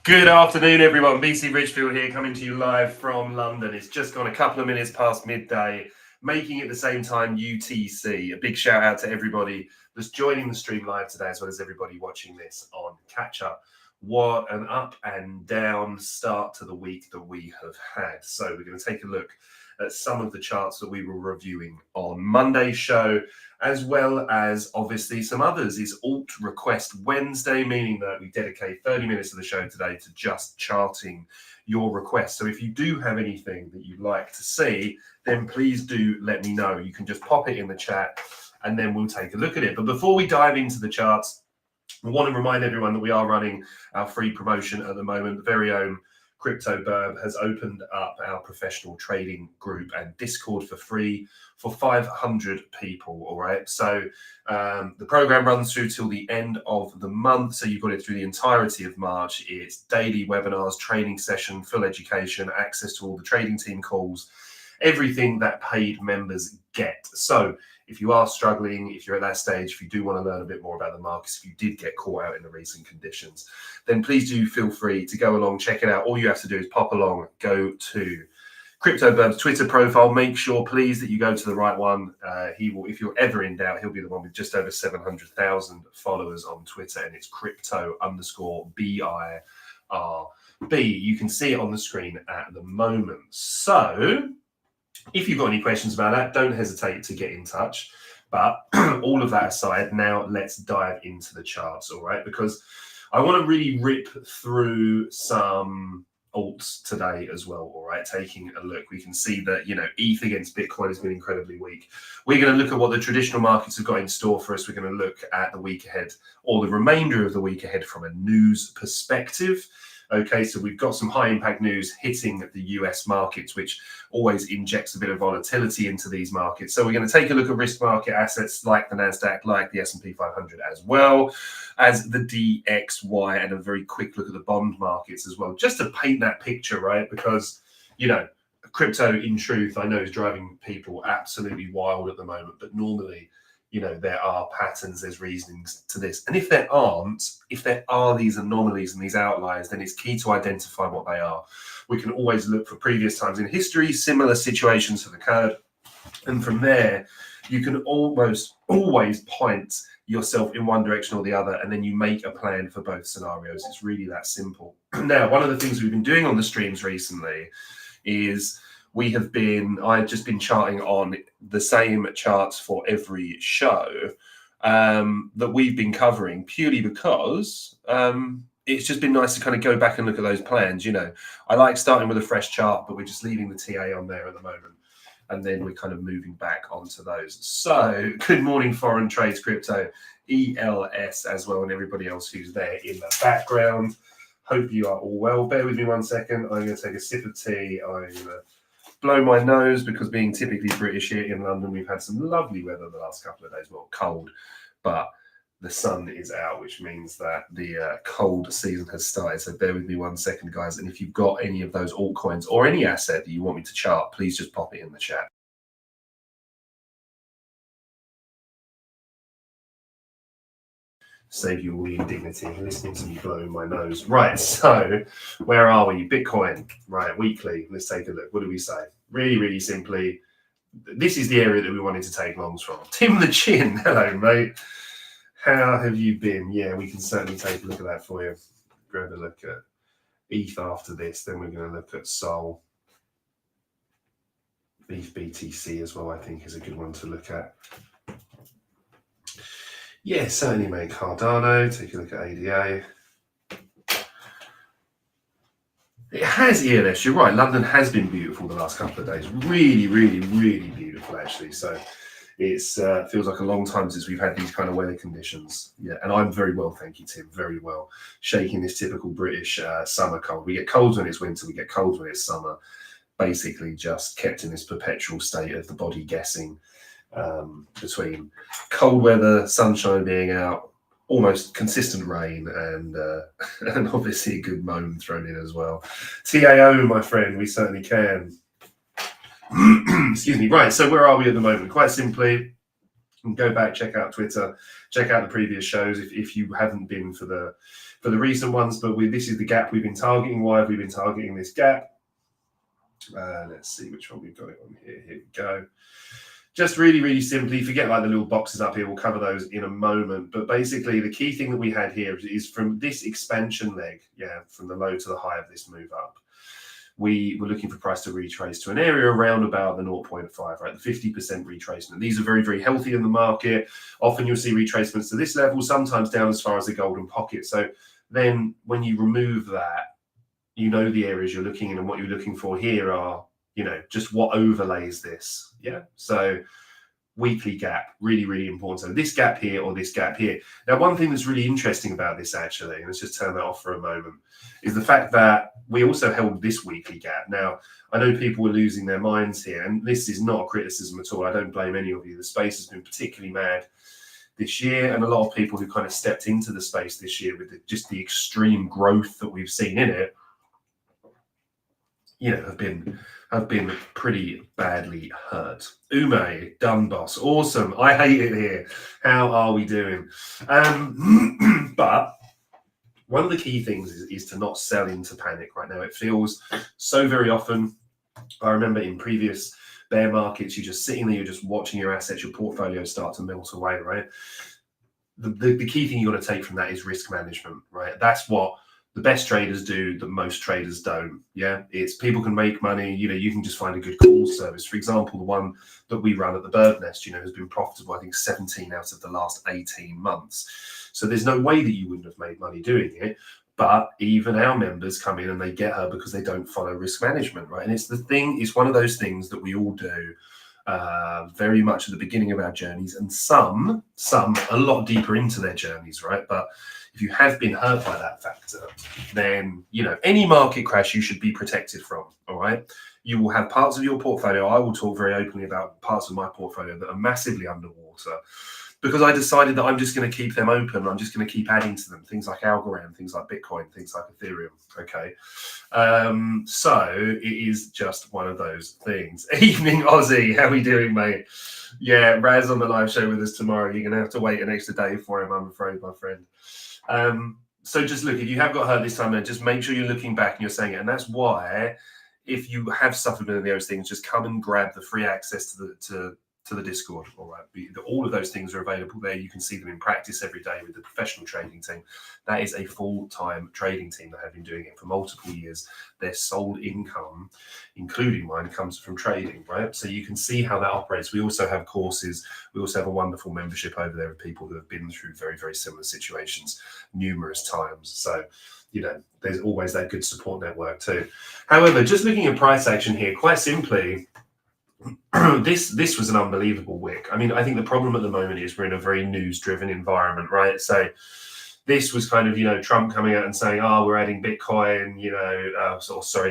Good afternoon, everyone. BC Ridgefield here, coming to you live from London. It's just gone a couple of minutes past midday, making it the same time UTC. A big shout out to everybody that's joining the stream live today, as well as everybody watching this on catch up. What an up and down start to the week that we have had. So we're going to take a look at some of the charts that we were reviewing on Monday's show, as well as obviously some others. It's Alt Request Wednesday, meaning that we dedicate 30 minutes of the show today to just charting your requests. So if you do have anything that you'd like to see, then please do let me know. You can just pop it in the chat and then we'll take a look at it. But before we dive into the charts, I want to remind everyone that we are running our free promotion at the moment. The very own Crypto Burb has opened up our professional trading group and Discord for free for 500 people. All right. So the program runs through till the end of the month. So you've got it through the entirety of March. It's daily webinars, training session, full education, access to all the trading team calls, everything that paid members get. So if you are struggling, if you're at that stage, if you do want to learn a bit more about the markets, if you did get caught out in the recent conditions, then please do feel free to go along, check it out. All you have to do is pop along, go to Crypto Burb's Twitter profile. Make sure, please, that you go to the right one. He will, if you're ever in doubt, he'll be the one with just over 700,000 followers on Twitter, and it's crypto_BIRB. You can see it on the screen at the moment. So if you've got any questions about that, don't hesitate to get in touch. But all of that aside, now let's dive into the charts, all right? Because I want to really rip through some alts today as well, all right? Taking a look, we can see that, ETH against Bitcoin has been incredibly weak. We're going to look at what the traditional markets have got in store for us. We're going to look at the week ahead, or the remainder of the week ahead, from a news perspective. Okay, so we've got some high impact news hitting the US markets, which always injects a bit of volatility into these markets. So we're going to take a look at risk market assets like the NASDAQ, like the S&P 500, as well as the DXY, and a very quick look at the bond markets as well, just to paint that picture, right? Because, crypto, in truth, I know is driving people absolutely wild at the moment, but normally, there are patterns, there's reasonings to this. And if there are these anomalies and these outliers, then it's key to identify what they are. We can always look for previous times in history, similar situations have occurred. And from there, you can almost always point yourself in one direction or the other, and then you make a plan for both scenarios. It's really that simple. Now, one of the things we've been doing on the streams recently is I've just been charting on the same charts for every show that we've been covering, purely because it's just been nice to kind of go back and look at those plans. I like starting with a fresh chart, but we're just leaving the TA on there at the moment, and then we're kind of moving back onto those. So good morning, Foreign Trades Crypto, ELS as well, and everybody else who's there in the background. Hope you are all well. Bear with me 1 second. I'm going to take a sip of tea. I'm going to blow my nose, because being typically British here in London, we've had some lovely weather the last couple of days. Well, cold, but the sun is out, which means that the cold season has started. So bear with me 1 second, guys. And if you've got any of those altcoins or any asset that you want me to chart, please just pop it in the chat. Save you all the indignity of listening to me blowing my nose. Right, so where are we? Bitcoin, right, weekly. Let's take a look. What do we say? Really, really simply, this is the area that we wanted to take longs from. Tim the Chin, hello, mate. How have you been? Yeah, we can certainly take a look at that for you. Grab a look at ETH after this, then we're going to look at Sol. Beef BTC as well, I think, is a good one to look at. Yeah, certainly, mate. Cardano, take a look at ADA. It has ELS, you're right. London has been beautiful the last couple of days. Really, really, really beautiful, actually. So it's feels like a long time since we've had these kind of weather conditions. Yeah, and I'm very well, thank you, Tim. Very well. Shaking this typical British summer cold. We get cold when it's winter, we get cold when it's summer. Basically just kept in this perpetual state of the body guessing between cold weather, sunshine being out, almost consistent rain, and obviously a good moan thrown in as well. TAO, my friend, we certainly can. Excuse me. Right, so where are we at the moment? Quite simply, you can go back, check out Twitter, check out the previous shows if you haven't been for the recent ones. But this is the gap we've been targeting. Why have we been targeting this gap? Let's see which one we've got it on here. Here we go. Just really, really simply, forget like the little boxes up here. We'll cover those in a moment. But basically, the key thing that we had here is from this expansion leg, from the low to the high of this move up, we were looking for price to retrace to an area around about the 0.5, right? The 50% retracement. These are very, very healthy in the market. Often you'll see retracements to this level, sometimes down as far as the golden pocket. So then when you remove that, you know the areas you're looking in, and what you're looking for here are, just what overlays this. Yeah. So weekly gap, really, really important. So this gap here or this gap here. Now, one thing that's really interesting about this, actually, and let's just turn that off for a moment, is the fact that we also held this weekly gap. Now, I know people were losing their minds here, and this is not a criticism at all. I don't blame any of you. The space has been particularly mad this year, and a lot of people who kind of stepped into the space this year with just the extreme growth that we've seen in it, have been pretty badly hurt. Ume, done, boss. Awesome. I hate it here. How are we doing? But one of the key things is to not sell into panic right now. It feels so very often. I remember in previous bear markets, you're just sitting there, you're just watching your assets, your portfolio start to melt away, right? The key thing you got to take from that is risk management, right? That's what the best traders do that most traders don't. Yeah, it's people can make money. You can just find a good call service. For example, the one that we run at the Bird Nest, has been profitable, I think 17 out of the last 18 months. So there's no way that you wouldn't have made money doing it. But even our members come in and they get her because they don't follow risk management, right? And it's one of those things that we all do very much at the beginning of our journeys, and some a lot deeper into their journeys, right? But if you have been hurt by that factor, then any market crash you should be protected from. All right, you will have parts of your portfolio. I will talk very openly about parts of my portfolio that are massively underwater, because I decided that I'm just going to keep them open. I'm just going to keep adding to them. Things like Algorand, things like Bitcoin, things like Ethereum. Okay. So it is just one of those things. Evening, Aussie. How we doing, mate? Yeah, Raz on the live show with us tomorrow. You're going to have to wait an extra day for him, I'm afraid, my friend. So just look, if you have got hurt this time, then just make sure you're looking back and you're saying it. And that's why, if you have suffered with those things, just come and grab the free access to the Discord. All right, all of those things are available there. You can see them in practice every day with the professional trading team. That is a full-time trading team that have been doing it for multiple years. Their sole income, including mine, comes from trading, right? So you can see how that operates. We also have courses. We also have a wonderful membership over there of people who have been through very, very similar situations numerous times. So there's always that good support network too. However, just looking at price action here, quite simply, this was an unbelievable wick. I mean, I think the problem at the moment is we're in a very news-driven environment, right? So this was kind of, Trump coming out and saying, we're adding Bitcoin,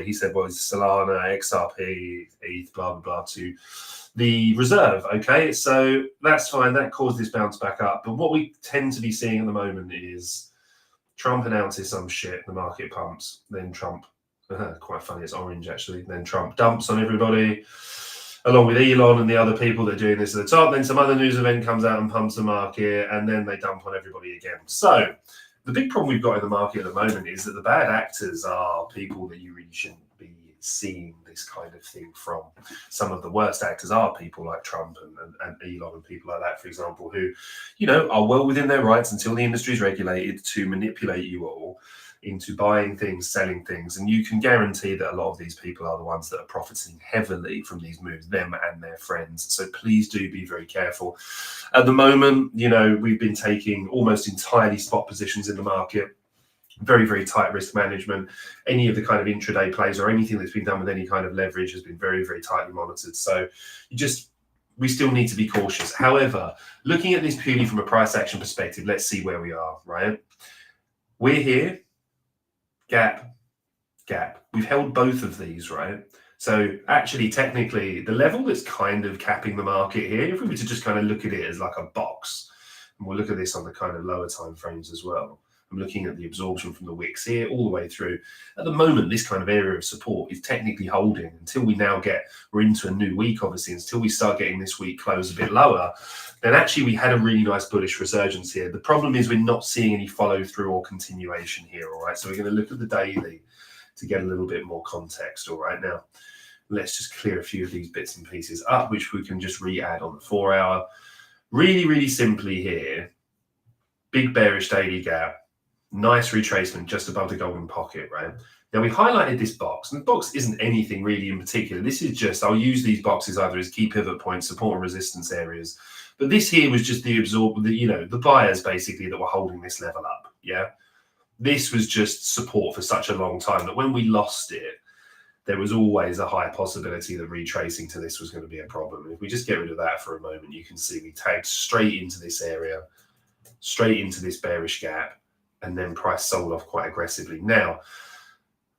he said, well, it's Solana, XRP, ETH, blah, blah, blah, to the reserve. Okay, so that's fine. That caused this bounce back up. But what we tend to be seeing at the moment is Trump announces some shit, the market pumps, then Trump, quite funny, it's orange actually, then Trump dumps on everybody, along with Elon and the other people that are doing this at the top. Then some other news event comes out and pumps the market, and then they dump on everybody again. So the big problem we've got in the market at the moment is that the bad actors are people that you really shouldn't be seeing this kind of thing from some of the worst actors are people like Trump and Elon and people like that, for example, who, are well within their rights until the industry is regulated to manipulate you all into buying things, selling things. And you can guarantee that a lot of these people are the ones that are profiting heavily from these moves, them and their friends. So please do be very careful. At the moment, we've been taking almost entirely spot positions in the market. Very, very tight risk management. Any of the kind of intraday plays or anything that's been done with any kind of leverage has been very, very tightly monitored. So we still need to be cautious. However, looking at this purely from a price action perspective, let's see where we are, right? We're here. Gap. We've held both of these, right? So actually, technically, the level that's kind of capping the market here, if we were to just kind of look at it as like a box, and we'll look at this on the kind of lower time frames as well. I'm looking at the absorption from the wicks here all the way through. At the moment, this kind of area of support is technically holding until we're into a new week, obviously, until we start getting this week close a bit lower. Then actually we had a really nice bullish resurgence here. The problem is we're not seeing any follow through or continuation here, all right? So we're going to look at the daily to get a little bit more context, all right? Now, let's just clear a few of these bits and pieces up, which we can just re-add on the 4 hour. Really, really simply here, big bearish daily gap. Nice retracement just above the golden pocket, right? Now we highlighted this box, and the box isn't anything really in particular. This is just, I'll use these boxes either as key pivot points, support and resistance areas. But this here was just the buyers basically that were holding this level up, yeah? This was just support for such a long time that when we lost it, there was always a high possibility that retracing to this was going to be a problem. If we just get rid of that for a moment, you can see we tagged straight into this area, straight into this bearish gap, and then price sold off quite aggressively. Now,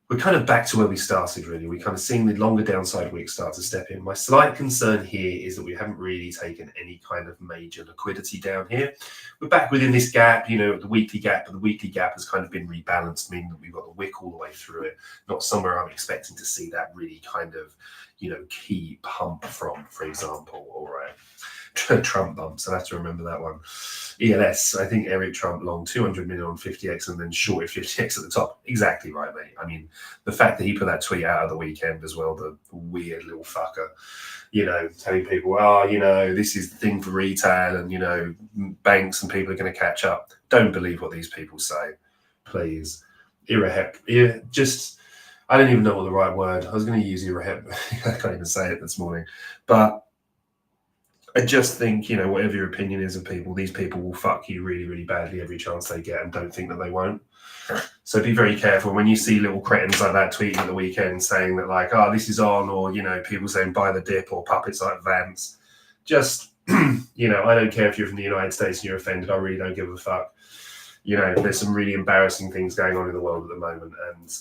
we're kind of back to where we started, really. We're kind of seeing the longer downside wick start to step in. My slight concern here is that we haven't really taken any kind of major liquidity down here. We're back within this gap, the weekly gap, but the weekly gap has kind of been rebalanced, meaning that we've got the wick all the way through it. Not somewhere I'm expecting to see that really kind of, key pump from, for example, all right. Trump bumps, I'll have to remember that one. ELS, I think Eric Trump long 200 million on 50x and then shorted 50x at the top. Exactly right, mate. I mean, the fact that he put that tweet out of the weekend as well, the weird little fucker, telling people, this is the thing for retail and, banks and people are going to catch up. Don't believe what these people say, please. I don't even know what the right word. I was going to use irrehep. I can't even say it this morning. But I just think, whatever your opinion is of people, these people will fuck you really, really badly every chance they get and don't think that they won't. So be very careful when you see little cretins like that tweeting at the weekend saying that like, this is on, or, people saying buy the dip or puppets like Vance. Just, I don't care if you're from the United States and you're offended. I really don't give a fuck. There's some really embarrassing things going on in the world at the moment. And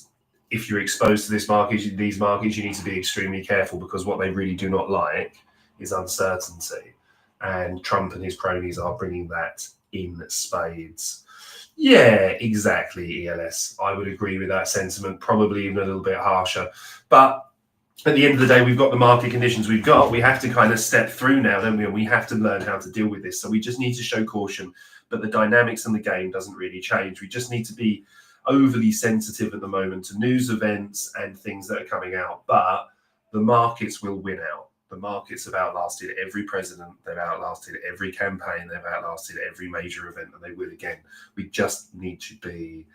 if you're exposed to these markets, you need to be extremely careful because what they really do not like is uncertainty, and Trump and his cronies are bringing that in spades. Yeah, exactly, ELS. I would agree with that sentiment, probably even a little bit harsher. But at the end of the day, we've got the market conditions we've got. We have to kind of step through now, don't we? And we have to learn how to deal with this. So we just need to show caution, but the dynamics in the game doesn't really change. We just need to be overly sensitive at the moment to news events and things that are coming out, but the markets will win out. The markets have outlasted every president. They've outlasted every campaign. They've outlasted every major event, and they will again. We just need to be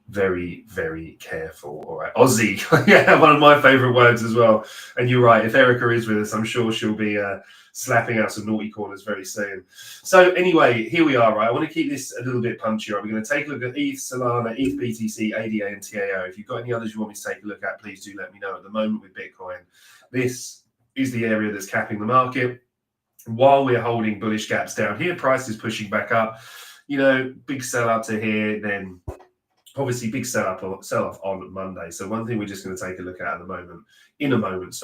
very, very careful. All right. Aussie. Yeah, one of my favorite words as well. And you're right. If Erica is with us, I'm sure she'll be slapping out some naughty corners very soon. So anyway, here we are, right? I want to keep this a little bit punchier. We're going to take a look at ETH, Solana, ETH, BTC, ADA, and TAO. If you've got any others you want me to take a look at, please do let me know. At the moment with Bitcoin, this is the area that's capping the market. While we're holding bullish gaps down here, price is pushing back up. Big sell up to here, then obviously big sell off on Monday. So one thing we're just going to take a look at in a moment,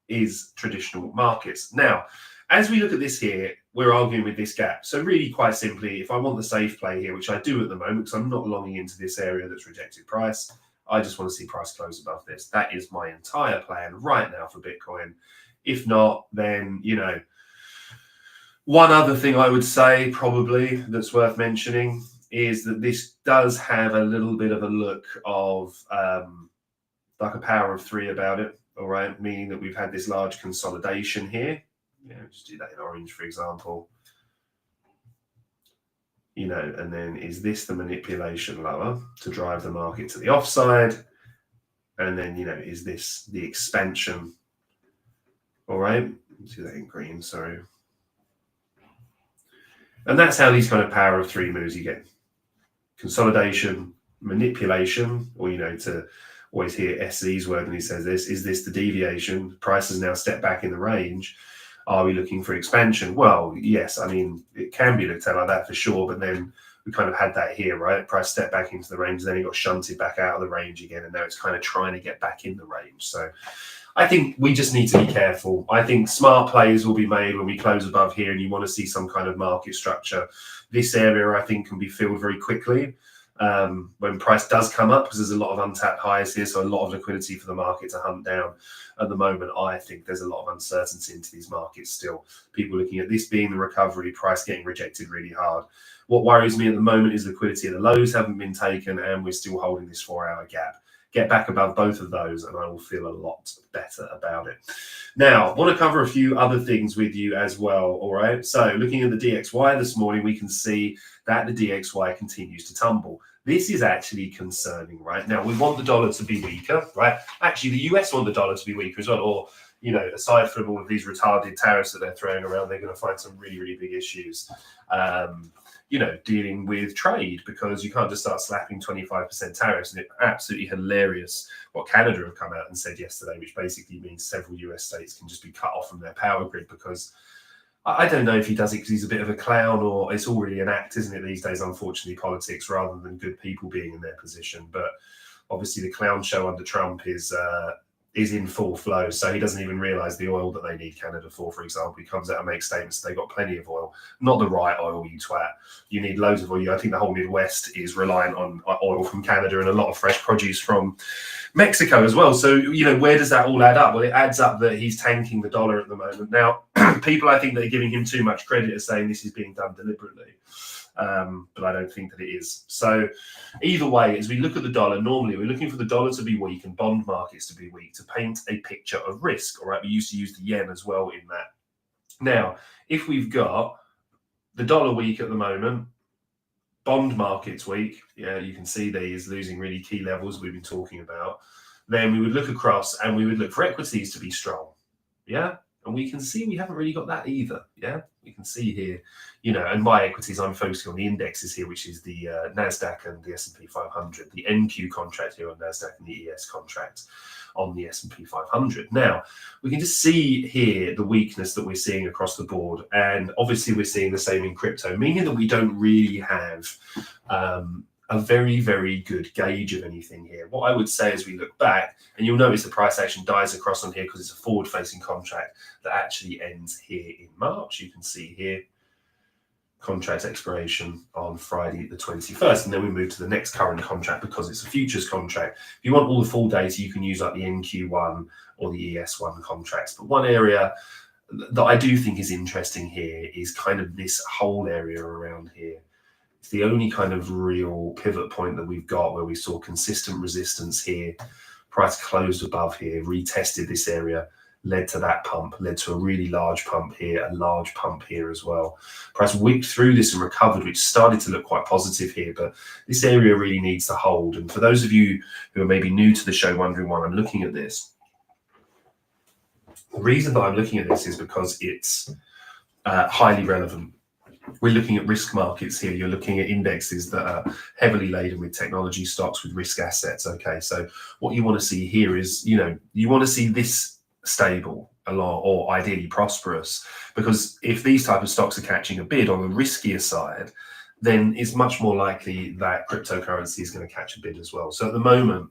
is traditional markets. Now, as we look at this here, we're arguing with this gap. So really quite simply, if I want the safe play here, which I do at the moment, because I'm not longing into this area that's rejected price, I just want to see price close above this. That is my entire plan right now for Bitcoin. If not, then, one other thing I would say probably that's worth mentioning is that this does have a little bit of a look of like a power of 3 about it, all right, meaning that we've had this large consolidation here. Just do that in orange, for example. And then is this the manipulation lower to drive the market to the offside? And then, is this the expansion? All right, let's do that in green, sorry. And that's how these kind of power of 3 moves you get. Consolidation, manipulation, or, to always hear SE's word when he says this, is this the deviation? Price has now stepped back in the range. Are we looking for expansion? Well, yes, I mean, it can be looked at like that for sure, but then we kind of had that here, right? Price stepped back into the range, then it got shunted back out of the range again, and now it's kind of trying to get back in the range. So I think we just need to be careful. I think smart plays will be made when we close above here and you want to see some kind of market structure. This area, I think, can be filled very quickly when price does come up, because there's a lot of untapped highs here, so a lot of liquidity for the market to hunt down. At the moment, I think there's a lot of uncertainty into these markets still. People looking at this being the recovery, price getting rejected really hard. What worries me at the moment is liquidity at the lows haven't been taken, and we're still holding this 4-hour gap. Get back above both of those and I will feel a lot better about it. Now, I want to cover a few other things with you as well, all right? So looking at the DXY this morning, we can see that the DXY continues to tumble. This is actually concerning, right? Now, we want the dollar to be weaker, right? Actually, the US want the dollar to be weaker as well, or, aside from all of these retarded tariffs that they're throwing around, they're going to find some really, really big issues. Dealing with trade, because you can't just start slapping 25% tariffs. And it's absolutely hilarious what Canada have come out and said yesterday, which basically means several US states can just be cut off from their power grid, because I don't know if he does it because he's a bit of a clown, or it's all really an act, isn't it, these days, unfortunately, politics, rather than good people being in their position. But obviously the clown show under Trump is in full flow, so he doesn't even realize the oil that they need Canada for example. He comes out and makes statements that they've got plenty of oil. Not the right oil, you twat. You need loads of oil. I think the whole Midwest is reliant on oil from Canada and a lot of fresh produce from Mexico as well. So, where does that all add up? Well, it adds up that he's tanking the dollar at the moment. Now, people, I think they're giving him too much credit as saying this is being done deliberately. But I don't think that it is. So either way, as we look at the dollar, normally we're looking for the dollar to be weak and bond markets to be weak to paint a picture of risk. All right, we used to use the yen as well in that. Now, if we've got the dollar weak at the moment, bond markets weak, you can see that he's losing really key levels we've been talking about, then we would look across and we would look for equities to be strong. And we can see we haven't really got that either. We can see here, and by equities, I'm focusing on the indexes here, which is the NASDAQ and the S&P 500, the NQ contract here on NASDAQ and the ES contract on the S&P 500. Now, we can just see here the weakness that we're seeing across the board. And obviously, we're seeing the same in crypto, meaning that we don't really have a very, very good gauge of anything here. What I would say as we look back, and you'll notice the price action dies across on here because it's a forward-facing contract that actually ends here in March. You can see here, contract expiration on Friday the 21st, and then we move to the next current contract because it's a futures contract. If you want all the full data, you can use like the NQ1 or the ES1 contracts. But one area that I do think is interesting here is kind of this whole area around here. It's the only kind of real pivot point that we've got where we saw consistent resistance here. Price closed above here, retested this area, led to that pump, led to a really large pump here, a large pump here as well. Price whipped through this and recovered, which started to look quite positive here, but this area really needs to hold. And for those of you who are maybe new to the show wondering why I'm looking at this, the reason that I'm looking at this is because it's highly relevant. We're looking at risk markets here. You're looking at indexes that are heavily laden with technology stocks, with risk assets. Okay, so what you want to see here is, you want to see this stable along, or ideally prosperous, because if these type of stocks are catching a bid on the riskier side, then it's much more likely that cryptocurrency is going to catch a bid as well. So at the moment,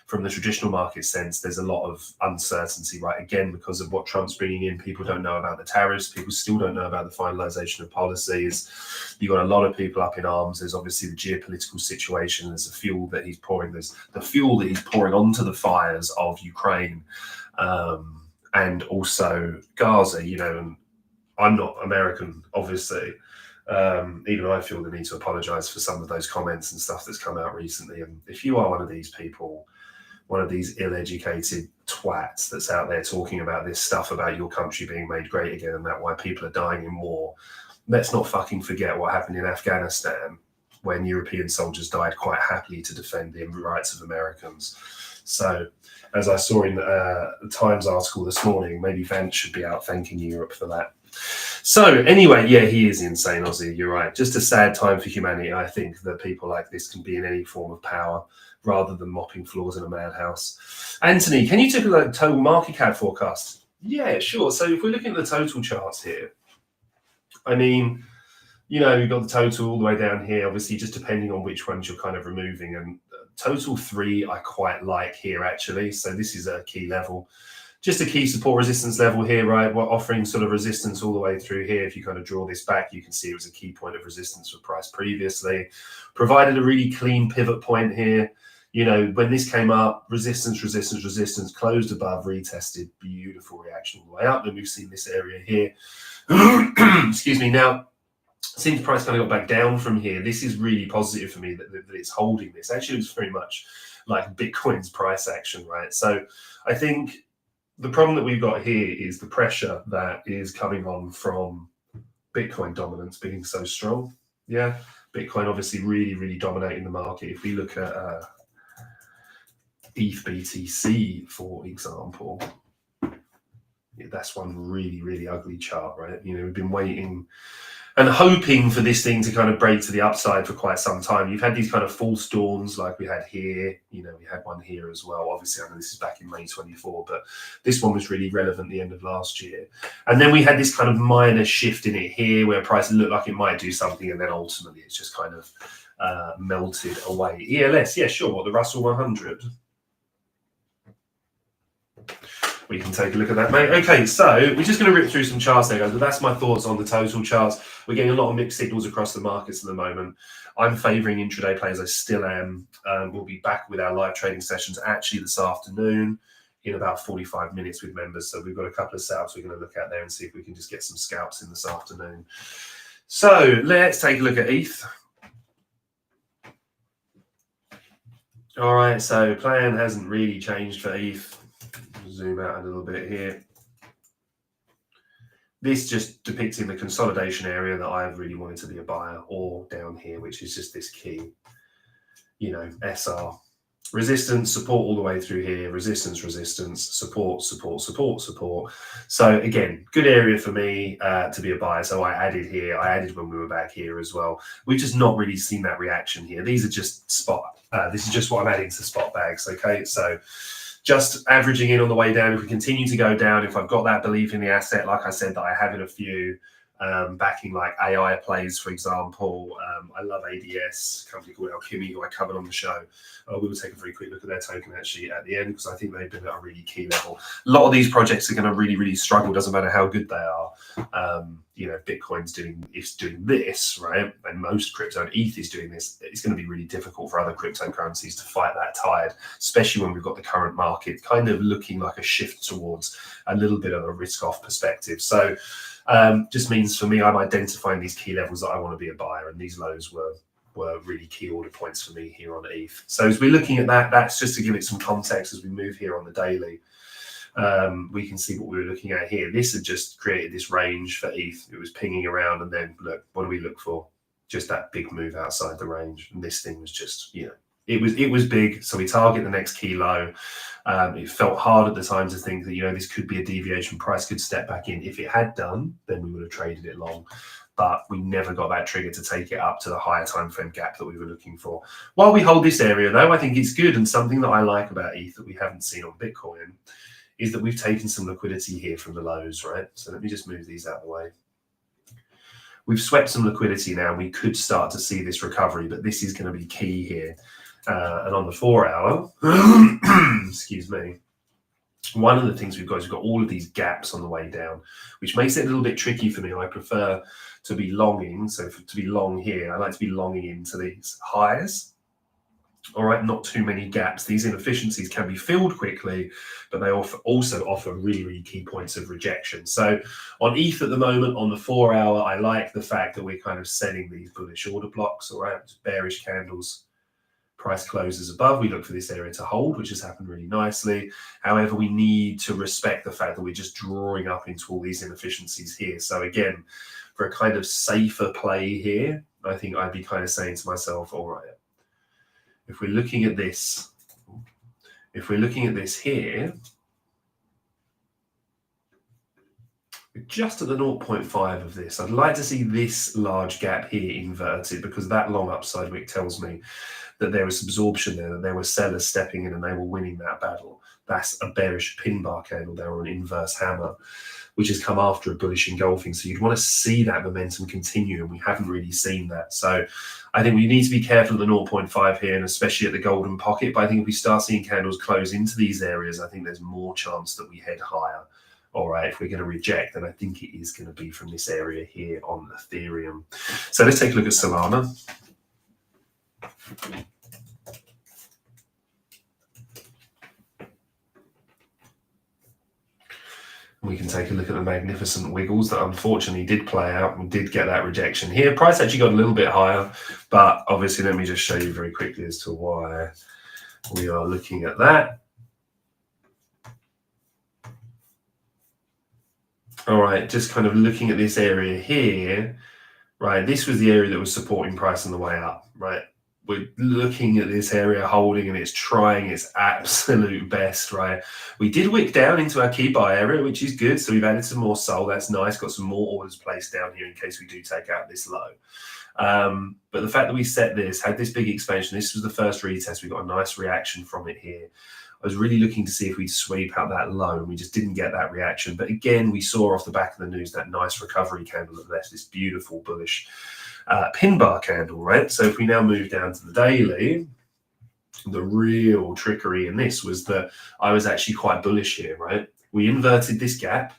from the traditional market sense, there's a lot of uncertainty, right? Again, because of what Trump's bringing in, people don't know about the tariffs. People still don't know about the finalization of policies. You've got a lot of people up in arms. There's obviously the geopolitical situation. There's the fuel that he's pouring. There's the fuel that he's pouring onto the fires of Ukraine, and also Gaza. And I'm not American, obviously. Even I feel the need to apologize for some of those comments and stuff that's come out recently. And if you are one of these people, one of these ill-educated twats that's out there talking about this stuff about your country being made great again and that why people are dying in war. Let's not fucking forget what happened in Afghanistan when European soldiers died quite happily to defend the rights of Americans. So, as I saw in the Times article this morning, maybe Vance should be out thanking Europe for that. So anyway, yeah, he is insane, Aussie. You're right. Just a sad time for humanity. I think that people like this can be in any form of power rather than mopping floors in a madhouse. Anthony, can you take a look at the total market cap forecast? Yeah, sure. So if we're looking at the total charts here, I mean, you know, you've got the total all the way down here, obviously, just depending on which ones you're kind of removing. And total 3, I quite like here, actually. So this is a key level. Just a key support resistance level here, right? We're offering sort of resistance all the way through here. If you kind of draw this back, you can see it was a key point of resistance for price previously. Provided a really clean pivot point here. You know, when this came up, resistance, resistance, resistance, closed above, retested, beautiful reaction all the way up. Then we've seen this area here. Excuse me. Now, since price kind of got back down from here, this is really positive for me that it's holding this. Actually, it's very much like Bitcoin's price action, right? So I think the problem that we've got here is the pressure that is coming on from Bitcoin dominance being so strong. Yeah, Bitcoin obviously really, really dominating the market. If we look at ETH BTC, for example, yeah, that's one really, really ugly chart, right? You know, we've been waiting and hoping for this thing to kind of break to the upside for quite some time. You've had these kind of false dawns like we had here. You know, we had one here as well. Obviously, I know this is back in May 24, but this one was really relevant at the end of last year. And then we had this kind of minor shift in it here where price looked like it might do something, and then ultimately it's just kind of melted away. ELS, yeah, sure. What, the Russell 100? We can take a look at that, mate. Okay, so we're just going to rip through some charts there, guys, but that's my thoughts on the total charts. We're getting a lot of mixed signals across the markets at the moment. I'm favouring intraday plays, I still am. We'll be back with our live trading sessions actually this afternoon in about 45 minutes with members. So we've got a couple of setups we're going to look at there and see if we can just get some scalps in this afternoon. So let's take a look at ETH. All right, so plan hasn't really changed for ETH. Zoom out a little bit here. This just depicting the consolidation area that I've really wanted to be a buyer, or down here, which is just this key, you know, SR. Resistance, support all the way through here, resistance, resistance, support, support, support, support. So again, good area for me to be a buyer. So I added here, I added when we were back here as well. We've just not really seen that reaction here. These are just spot, this is just what I'm adding to spot bags, okay? So just averaging in on the way down. If we continue to go down, if I've got that belief in the asset, like I said, that I have in a few, backing like AI plays, for example. I love ADS, a company called Alchemy, who I covered on the show. We will take a very quick look at their token actually at the end, because I think they've been at a really key level. A lot of these projects are going to really, really struggle, doesn't matter how good they are. You know, Bitcoin's doing this, right? And most crypto, and ETH is doing this. It's going to be really difficult for other cryptocurrencies to fight that tide, especially when we've got the current market kind of looking like a shift towards a little bit of a risk-off perspective. So just means for me, I'm identifying these key levels that I want to be a buyer, and these lows were really key order points for me here on ETH. So as we're looking at that, that's just to give it some context as we move here on the daily. We can see what we were looking at here. This had just created this range for ETH. It was pinging around, and then look, what do we look for? Just that big move outside the range. And this thing was just, you know, it was big. So we target the next key low. It felt hard at the time to think that, you know, this could be a deviation. Price could step back in. If it had done, then we would have traded it long. But we never got that trigger to take it up to the higher time frame gap that we were looking for. While we hold this area, though, I think it's good, and something that I like about ETH that we haven't seen on Bitcoin is that we've taken some liquidity here from the lows, right? So let me just move these out of the way. We've swept some liquidity now. We could start to see this recovery, but this is going to be key here. And on the 4 hour, excuse me, one of the things we've got is we've got all of these gaps on the way down, which makes it a little bit tricky for me. I prefer to be longing. So to be long here, I like to be longing into these highs. All right, not too many gaps. These inefficiencies can be filled quickly, but they also offer really, really key points of rejection. So on ETH at the moment, on the 4 hour, I like the fact that we're kind of selling these bullish order blocks, all right, bearish candles, price closes above, we look for this area to hold, which has happened really nicely. However, we need to respect the fact that we're just drawing up into all these inefficiencies here. So again, for a kind of safer play here, I think I'd be kind of saying to myself, all right, if we're looking at this here, just at the 0.5 of this, I'd like to see this large gap here inverted, because that long upside wick tells me that there was absorption there, that there were sellers stepping in and they were winning that battle. That's a bearish pin bar candle there, or an inverse hammer, which has come after a bullish engulfing. So you'd want to see that momentum continue, and we haven't really seen that. So I think we need to be careful at the 0.5 here, and especially at the golden pocket. But I think if we start seeing candles close into these areas, I think there's more chance that we head higher. All right, if we're going to reject, then I think it is going to be from this area here on Ethereum. So let's take a look at Solana. We can take a look at the magnificent wiggles that unfortunately did play out and did get that rejection here. Price actually got a little bit higher, but obviously let me just show you very quickly as to why we are looking at that. All right, just kind of looking at this area here, right? This was the area that was supporting price on the way up, right? We're looking at this area holding, and it's trying its absolute best, right? We did wick down into our key buy area, which is good. So we've added some more SOL. That's nice. Got some more orders placed down here in case we do take out this low. But the fact that we set this, had this big expansion, this was the first retest. We got a nice reaction from it here. I was really looking to see if we'd sweep out that low, and we just didn't get that reaction. But again, we saw off the back of the news that nice recovery candle that left this beautiful bullish pin bar candle, right? So if we now move down to the daily, the real trickery in this was that I was actually quite bullish here, right? We inverted this gap.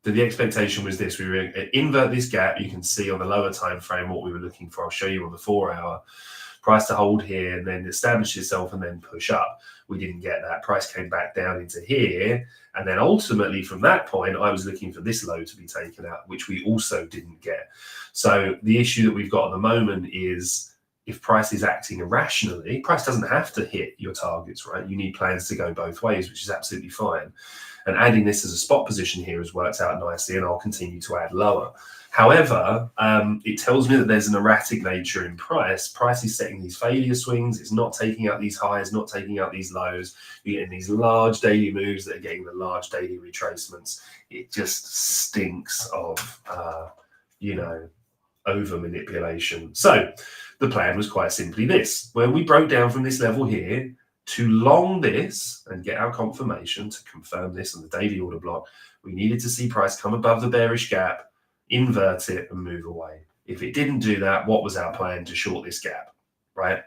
The expectation was this: we were going to invert this gap. You can see on the lower time frame what we were looking for. I'll show you on the 4-hour. Price to hold here and then establish itself and then push up. We didn't get that. Price came back down into here. And then ultimately from that point, I was looking for this low to be taken out, which we also didn't get. So the issue that we've got at the moment is, if price is acting irrationally, price doesn't have to hit your targets, right? You need plans to go both ways, which is absolutely fine. And adding this as a spot position here has worked out nicely, and I'll continue to add lower. However, it tells me that there's an erratic nature in price. Price is setting these failure swings. It's not taking out these highs, not taking out these lows. You're getting these large daily moves that are getting the large daily retracements. It just stinks of, over manipulation. So the plan was quite simply this: when we broke down from this level here to long this and get our confirmation to confirm this on the daily order block, we needed to see price come above the bearish gap, invert it, and move away. If it didn't do that, what was our plan? To short this gap, right?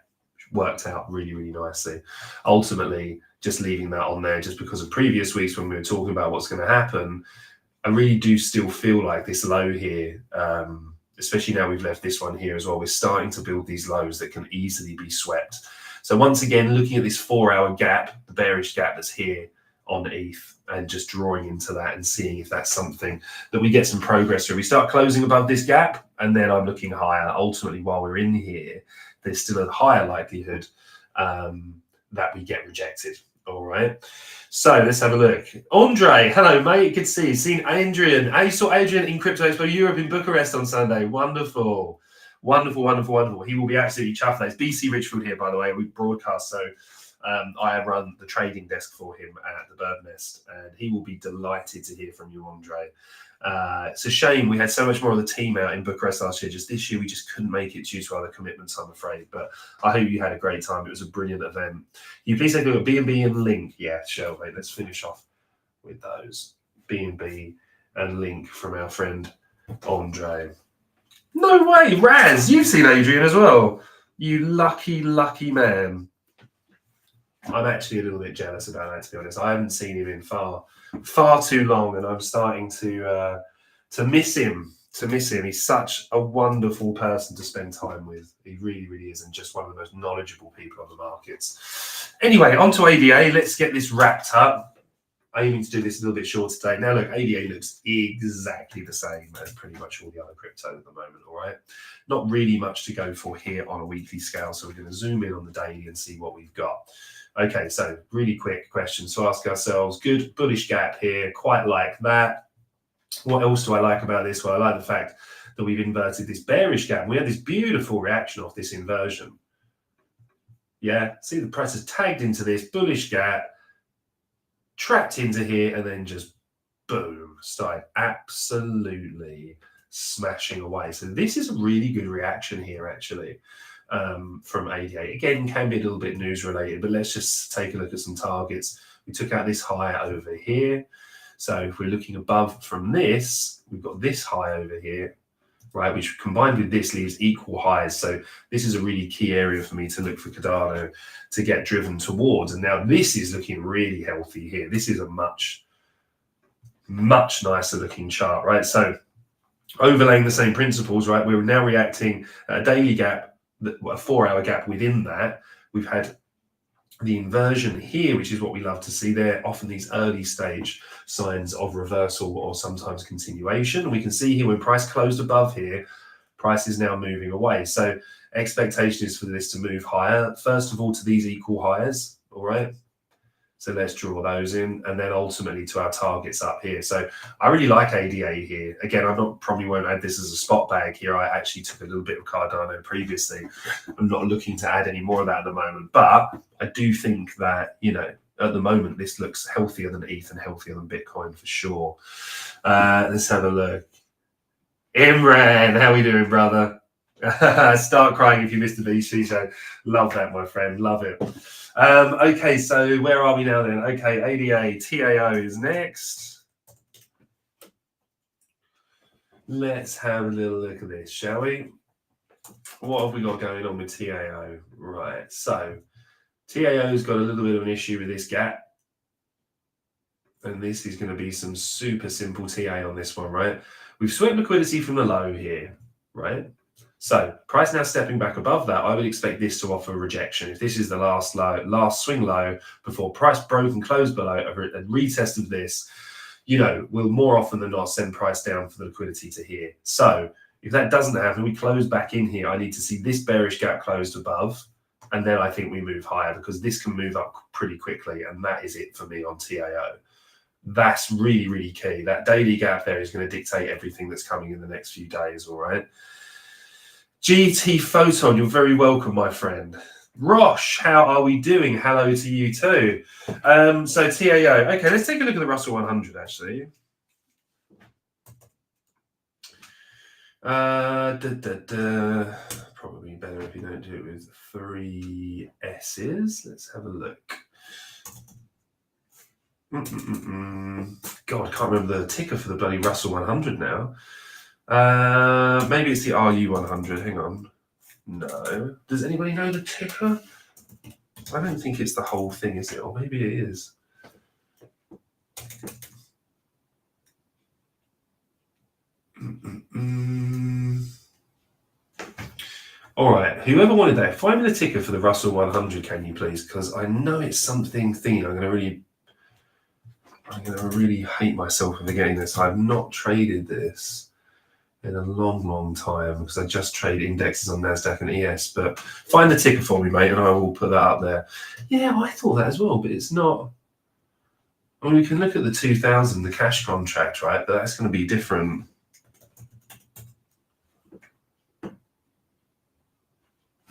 Worked out really, really nicely. Ultimately, just leaving that on there just because of previous weeks when we were talking about what's going to happen, I really do still feel like this low here, especially now we've left this one here as well, we're starting to build these lows that can easily be swept. So once again, looking at this 4-hour gap, the bearish gap that's here on ETH, and just drawing into that and seeing if that's something that we get some progress through. We start closing above this gap, and then I'm looking higher. Ultimately, while we're in here, there's still a higher likelihood that we get rejected. All right. So let's have a look. Andre, hello, mate. Good to see you. Seen Adrian. I saw Adrian in Crypto Expo Europe in Bucharest on Sunday. Wonderful. Wonderful, wonderful, wonderful. He will be absolutely chuffed. It's BC Richfield here, by the way. We broadcast, so I run the trading desk for him at the Bird Nest, and he will be delighted to hear from you, Andre. It's a shame we had so much more of the team out in Bucharest last year. Just this year, we just couldn't make it due to other commitments, I'm afraid. But I hope you had a great time. It was a brilliant event. You please take a look at B&B and Link. Yeah, sure, mate. Let's finish off with those. B&B and Link from our friend Andre. No way, Raz, you've seen Adrian as well. You lucky, lucky man. I'm actually a little bit jealous about that, to be honest. I haven't seen him in far too long, and I'm starting to miss him. He's such a wonderful person to spend time with. He really, really is, and just one of the most knowledgeable people on the markets. Anyway, on to ADA. Let's get this wrapped up. aiming to do this a little bit short today. Now, look, ADA looks exactly the same as pretty much all the other crypto at the moment, all right? Not really much to go for here on a weekly scale, so we're going to zoom in on the daily and see what we've got. Okay, so really quick questions to ask ourselves. Good bullish gap here, quite like that. What else do I like about this? Well, I like the fact that we've inverted this bearish gap. We had this beautiful reaction off this inversion. Yeah, see the price has tagged into this bullish gap, trapped into here, and then just boom, started absolutely smashing away. So this is a really good reaction here, actually, from ADA. Again, can be a little bit news related, but let's just take a look at some targets. We took out this high over here. So if we're looking above from this, we've got this high over here, right, which combined with this leaves equal highs. So this is a really key area for me to look for Cardano to get driven towards. And now this is looking really healthy here. This is a much nicer looking chart, right? So overlaying the same principles, right, we're now reacting at a daily gap, a 4-hour gap within that. We've had the inversion here, which is what we love to see. They're often these early stage signs of reversal or sometimes continuation. We can see here when price closed above here, price is now moving away. So expectation is for this to move higher. First of all, to these equal highs, all right? So let's draw those in, and then ultimately to our targets up here. So I really like ADA here. Again, probably won't add this as a spot bag here. I actually took a little bit of Cardano previously. I'm not looking to add any more of that at the moment, but I do think that, you know, at the moment, this looks healthier than ETH and healthier than Bitcoin for sure. Let's have a look. Imran, how we doing, brother? Start crying if you missed the BC show. Love that, my friend. Love it. Okay, so where are we now then? Okay, ADA, TAO is next. Let's have a little look at this, shall we? What have we got going on with TAO? Right, so TAO's got a little bit of an issue with this gap. And this is going to be some super simple TA on this one, right? We've swept liquidity from the low here, right? So price now stepping back above that, I would expect this to offer rejection. If this is the last swing low before price broke and closed below, a retest of this, you know, will more often than not send price down for the liquidity to here. So if that doesn't happen, we close back in here. I need to see this bearish gap closed above, and then I think we move higher because this can move up pretty quickly, and that is it for me on TAO. That's really, really key. That daily gap there is going to dictate everything that's coming in the next few days, all right? GT Photon, you're very welcome, my friend. Rosh, how are we doing? Hello to you too. So TAO. Okay, let's take a look at the Russell 100, actually. Probably better if you don't do it with 3 S's. Let's have a look. God, I can't remember the ticker for the bloody Russell 100 now. Maybe it's the RU100. Hang on. No. Does anybody know the ticker? I don't think it's the whole thing, is it? Or maybe it is. All right. Whoever wanted that, find me the ticker for the Russell 100, can you please? Because I know it's something thingy. I'm going to really hate myself for forgetting this. I've not traded this in a long, long time because I just trade indexes on NASDAQ and ES. But find the ticker for me, mate, and I will put that up there. Yeah, I thought that as well, but it's not. I mean, we can look at the 2000, the cash contract, right? But that's going to be different.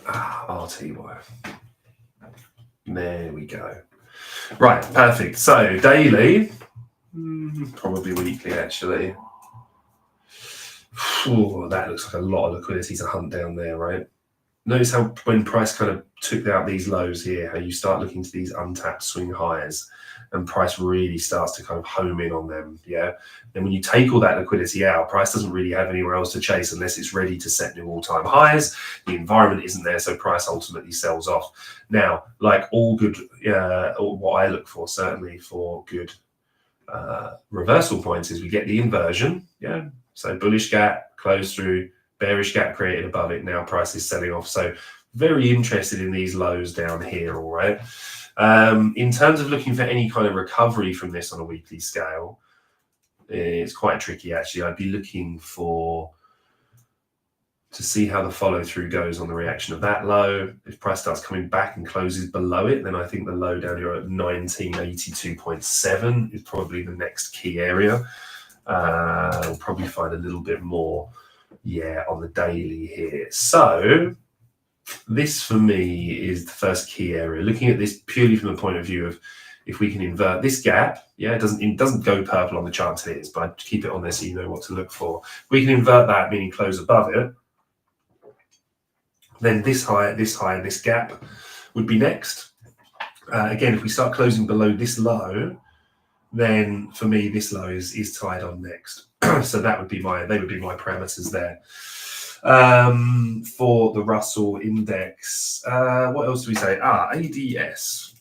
RTY. There we go. Right, perfect. So daily, probably weekly actually. Ooh, that looks like a lot of liquidity to hunt down there, right? Notice how when price kind of took out these lows here, how you start looking to these untapped swing highs and price really starts to kind of home in on them, yeah? Then when you take all that liquidity out, price doesn't really have anywhere else to chase unless it's ready to set new all-time highs. The environment isn't there, so price ultimately sells off. Now, like all good, what I look for certainly for good reversal points is we get the inversion, yeah? So bullish gap, close through, bearish gap created above it. Now price is selling off. So very interested in these lows down here, all right? In terms of looking for any kind of recovery from this on a weekly scale, it's quite tricky actually. I'd be looking to see how the follow through goes on the reaction of that low. If price starts coming back and closes below it, then I think the low down here at 1982.7 is probably the next key area. We'll probably find a little bit more, on the daily here. So this for me is the first key area. Looking at this purely from the point of view of if we can invert this gap, it doesn't go purple on the chart till it is, but I keep it on there so you know what to look for. If we can invert that, meaning close above it, then this high, and this gap would be next. Again, if we start closing below this low, then for me this low is tied on next. So they would be my parameters there. For the Russell index, what else do we say? ADS.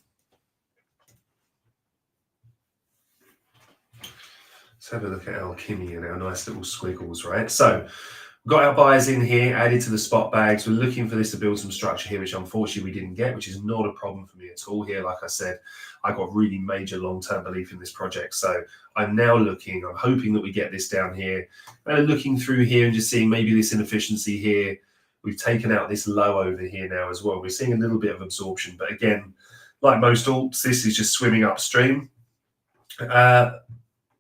Let's have a look at Alchemy and our nice little squiggles, right? So we've got our buys in here, added to the spot bags. We're looking for this to build some structure here, which unfortunately we didn't get, which is not a problem for me at all here. Like I said, I got really major long-term belief in this project. So I'm now looking, I'm hoping that we get this down here. And looking through here and just seeing maybe this inefficiency here. We've taken out this low over here now as well. We're seeing a little bit of absorption. But again, like most alts, this is just swimming upstream.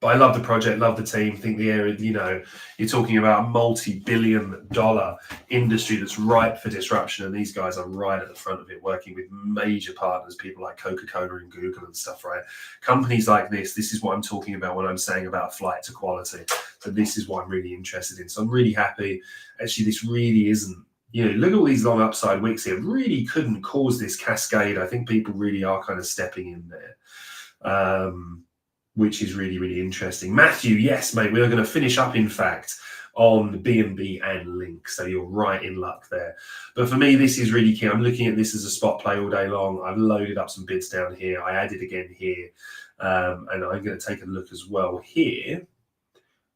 But I love the project, love the team, think the area, you're talking about a multi-billion-dollar industry that's ripe for disruption. And these guys are right at the front of it, working with major partners, people like Coca-Cola and Google and stuff, right? Companies like this is what I'm talking about when I'm saying about flight to quality. So this is what I'm really interested in. So I'm really happy. Actually, this really isn't, look at all these long upside wicks here. Really couldn't cause this cascade. I think people really are kind of stepping in there. Which is really, really interesting. Matthew, yes, mate, we are going to finish up, in fact, on BNB and Link. So you're right in luck there. But for me, this is really key. I'm looking at this as a spot play all day long. I've loaded up some bids down here. I added again here. And I'm going to take a look as well here.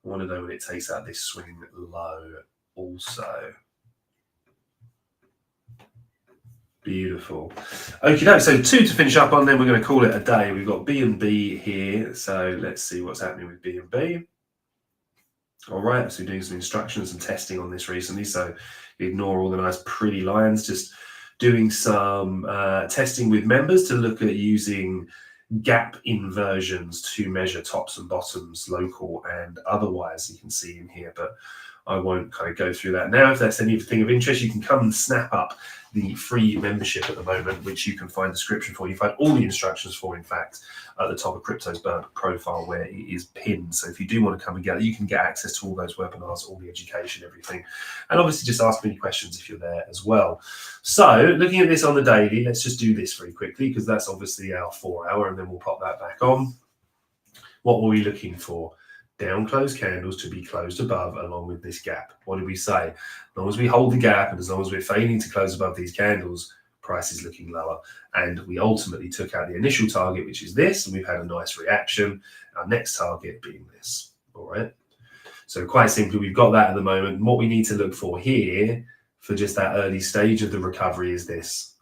I want to know when it takes out this swing low also. Beautiful. Okay, so 2 to finish up on, then we're going to call it a day. We've got BNB here. So let's see what's happening with BNB. All right, so we're doing some instructions and testing on this recently. So ignore all the nice pretty lines, just doing some testing with members to look at using gap inversions to measure tops and bottoms, local and otherwise, you can see in here. But I won't kind of go through that now. If that's anything of interest, you can come and snap up the free membership at the moment, which you can find the description for. You find all the instructions for, in fact, at the top of Crypto's profile where it is pinned. So if you do want to come and get it, you can get access to all those webinars, all the education, everything. And obviously just ask me any questions if you're there as well. So looking at this on the daily, let's just do this very quickly because that's obviously our 4 hour and then we'll pop that back on. What were we looking for? Down close candles to be closed above along with this gap. What did we say? As long as we hold the gap and as long as we're failing to close above these candles, price is looking lower. And we ultimately took out the initial target, which is this, and we've had a nice reaction. Our next target being this. All right. So quite simply, we've got that at the moment. And what we need to look for here for just that early stage of the recovery is this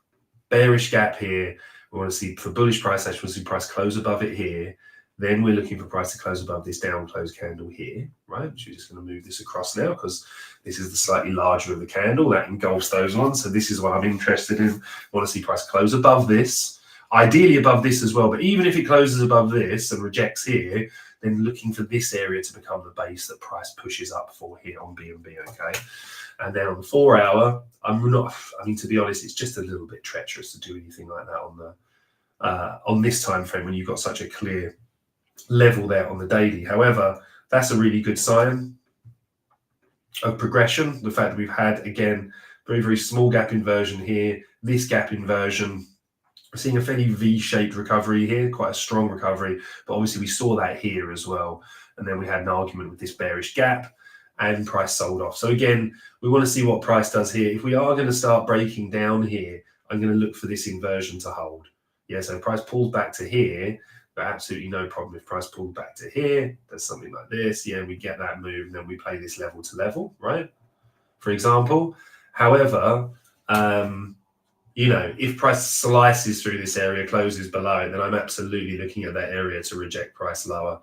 bearish gap here. We want to see for bullish price action, we want to see price close above it here. Then we're looking for price to close above this down close candle here, right? Which we're just going to move this across now because this is the slightly larger of the candle that engulfs those ones. So this is what I'm interested in. I want to see price close above this, ideally above this as well. But even if it closes above this and rejects here, then looking for this area to become the base that price pushes up for here on BNB, okay? And then on the 4 hour, to be honest, it's just a little bit treacherous to do anything like that on this time frame when you've got such a clear level there on the daily. However, that's a really good sign of progression. The fact that we've had, again, very, very small gap inversion here, this gap inversion, we're seeing a fairly V-shaped recovery here, quite a strong recovery, but obviously we saw that here as well. And then we had an argument with this bearish gap and price sold off. So again, we want to see what price does here. If we are going to start breaking down here, I'm going to look for this inversion to hold. Yeah, so price pulls back to here, but absolutely no problem if price pulls back to here, does something like this. Yeah, we get that move, and then we play this level to level, right? For example. However, you know, if price slices through this area, closes below it, then I'm absolutely looking at that area to reject price lower.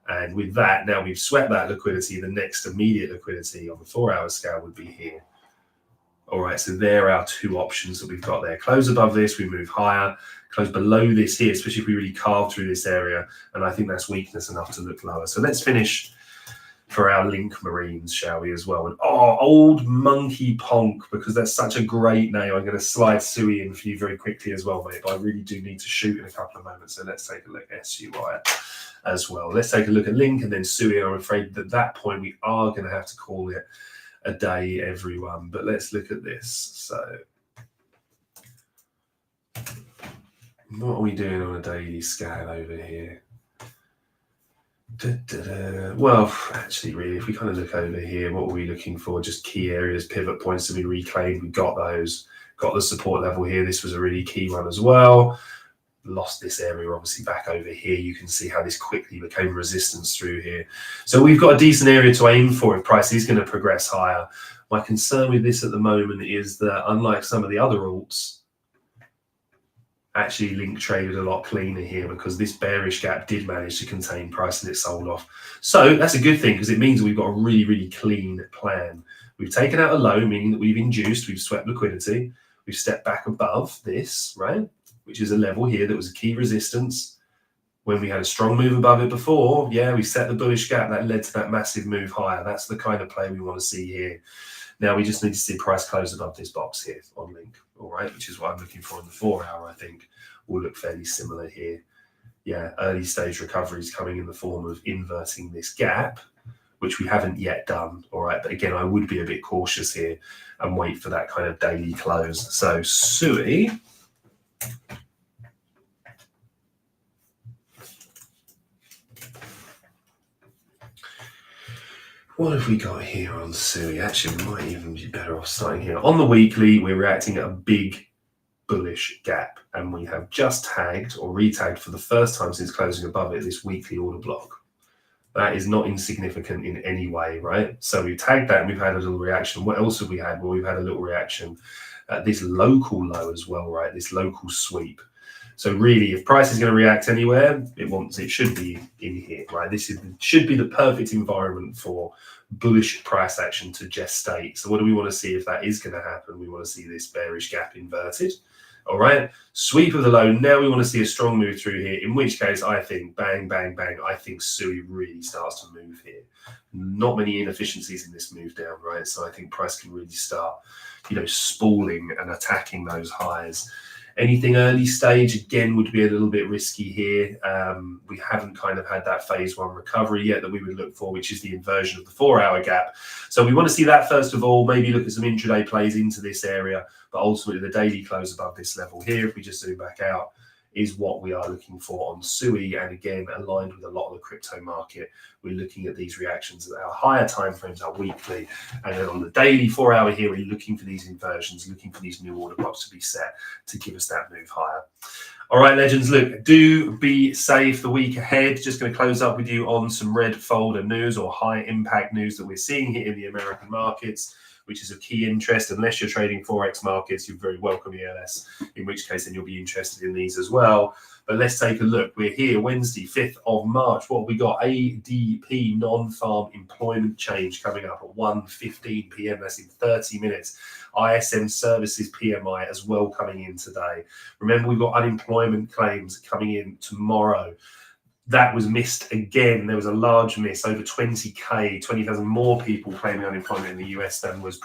And with that, now we've swept that liquidity, the next immediate liquidity on the 4-hour scale would be here. All right, so there are two options that we've got there. Close above this, we move higher. Close below this here, especially if we really carve through this area. And I think that's weakness enough to look lower. So let's finish for our link marines, shall we, as well? And old monkey ponk, because that's such a great name. I'm going to slide Sui in for you very quickly as well, mate. But I really do need to shoot in a couple of moments. So let's take a look at SUI as well. Let's take a look at link and then Sui. I'm afraid that at that point we are going to have to call it a day, everyone. But let's look at this. So what are we doing on a daily scale over here? Well, actually, really, if we kind of look over here, what were we looking for? Just key areas, pivot points to be reclaimed. We got those, got the support level here. This was a really key one as well. Lost this area, obviously, back over here. You can see how this quickly became resistance through here. So we've got a decent area to aim for if price is going to progress higher. My concern with this at the moment is that, unlike some of the other alts, actually link traded a lot cleaner here because this bearish gap did manage to contain price and it sold off. So that's a good thing because it means we've got a really, really clean plan. We've taken out a low, meaning that we've induced, we've swept liquidity. We've stepped back above this, right? Which is a level here that was a key resistance. When we had a strong move above it before, yeah, we set the bullish gap. That led to that massive move higher. That's the kind of play we want to see here. Now we just need to see price close above this box here on link, all right, which is what I'm looking for in the 4-hour. I think will look fairly similar here. Yeah, early stage recoveries coming in the form of inverting this gap, which we haven't yet done, all right. But again, I would be a bit cautious here and wait for that kind of daily close. So Sui. What have we got here on Sui? Actually, we might even be better off starting here. On the weekly, we're reacting at a big bullish gap, and we have just tagged or retagged for the first time since closing above it this weekly order block. That is not insignificant in any way, right? So we tagged that and we've had a little reaction. What else have we had? Well, we've had a little reaction at this local low as well, right? This local sweep. So really, if price is going to react anywhere, it should be in here, right? Should be the perfect environment for bullish price action to gestate. So what do we want to see if that is going to happen? We want to see this bearish gap inverted. All right, sweep of the low. Now we want to see a strong move through here, in which case I think bang, bang, bang. I think Sui really starts to move here. Not many inefficiencies in this move down, right? So I think price can really start, spooling and attacking those highs. Anything early stage, again, would be a little bit risky here. We haven't kind of had that phase one recovery yet that we would look for, which is the inversion of the 4-hour gap. So we want to see that first of all, maybe look at some intraday plays into this area, but ultimately the daily close above this level here, if we just zoom back out, is what we are looking for on Sui. And again, aligned with a lot of the crypto market, we're looking at these reactions at our higher timeframes, our weekly. And then on the daily 4-hour here, we're looking for these inversions, looking for these new order blocks to be set to give us that move higher. All right, legends, look, do be safe the week ahead. Just going to close up with you on some red folder news or high impact news that we're seeing here in the American markets, which is of key interest. Unless you're trading Forex markets, you're very welcome ELS, in which case then you'll be interested in these as well. But let's take a look. We're here Wednesday, 5th of March. What have we got? ADP, non-farm employment change coming up at 1:15 p.m. That's in 30 minutes. ISM services PMI as well coming in today. Remember, we've got unemployment claims coming in tomorrow. That was missed again. There was a large miss, over 20,000, 20,000 more people claiming unemployment in the US than was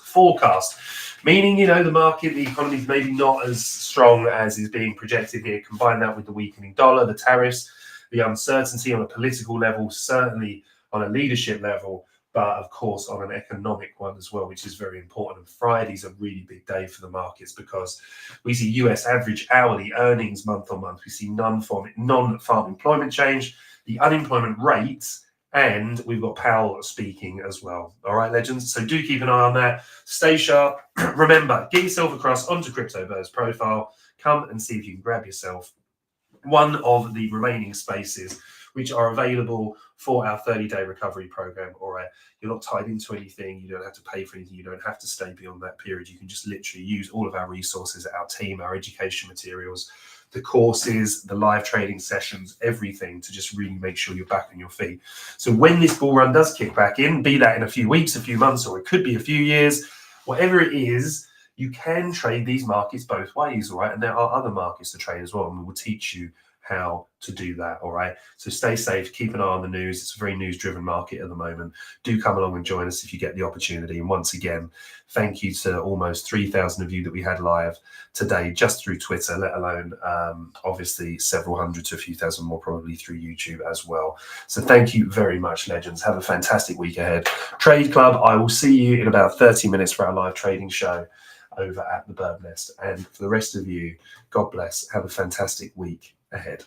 forecast. Meaning, the market, the economy is maybe not as strong as is being projected here. Combine that with the weakening dollar, the tariffs, the uncertainty on a political level, certainly on a leadership level, but of course on an economic one as well, which is very important. And Friday's a really big day for the markets because we see US average hourly earnings month on month. We see non-farm employment change, the unemployment rate, and we've got Powell speaking as well. All right, legends. So do keep an eye on that. Stay sharp. Remember, get yourself across onto CryptoBird's profile. Come and see if you can grab yourself one of the remaining spaces which are available for our 30-day recovery program. All right, you're not tied into anything. You don't have to pay for anything. You don't have to stay beyond that period. You can just literally use all of our resources, our team, our education materials, the courses, the live trading sessions, everything to just really make sure you're back on your feet. So when this bull run does kick back in, be that in a few weeks, a few months, or it could be a few years, whatever it is, you can trade these markets both ways, all right? And there are other markets to trade as well, and we will teach you how to do that, all right? So stay safe, keep an eye on the news. It's a very news-driven market at the moment. Do come along and join us if you get the opportunity. And once again, thank you to almost 3,000 of you that we had live today just through Twitter, let alone obviously several hundred to a few thousand more probably through YouTube as well. So thank you very much, legends. Have a fantastic week ahead. Trade Club, I will see you in about 30 minutes for our live trading show over at the Bird Nest. And for the rest of you, God bless. Have a fantastic week ahead.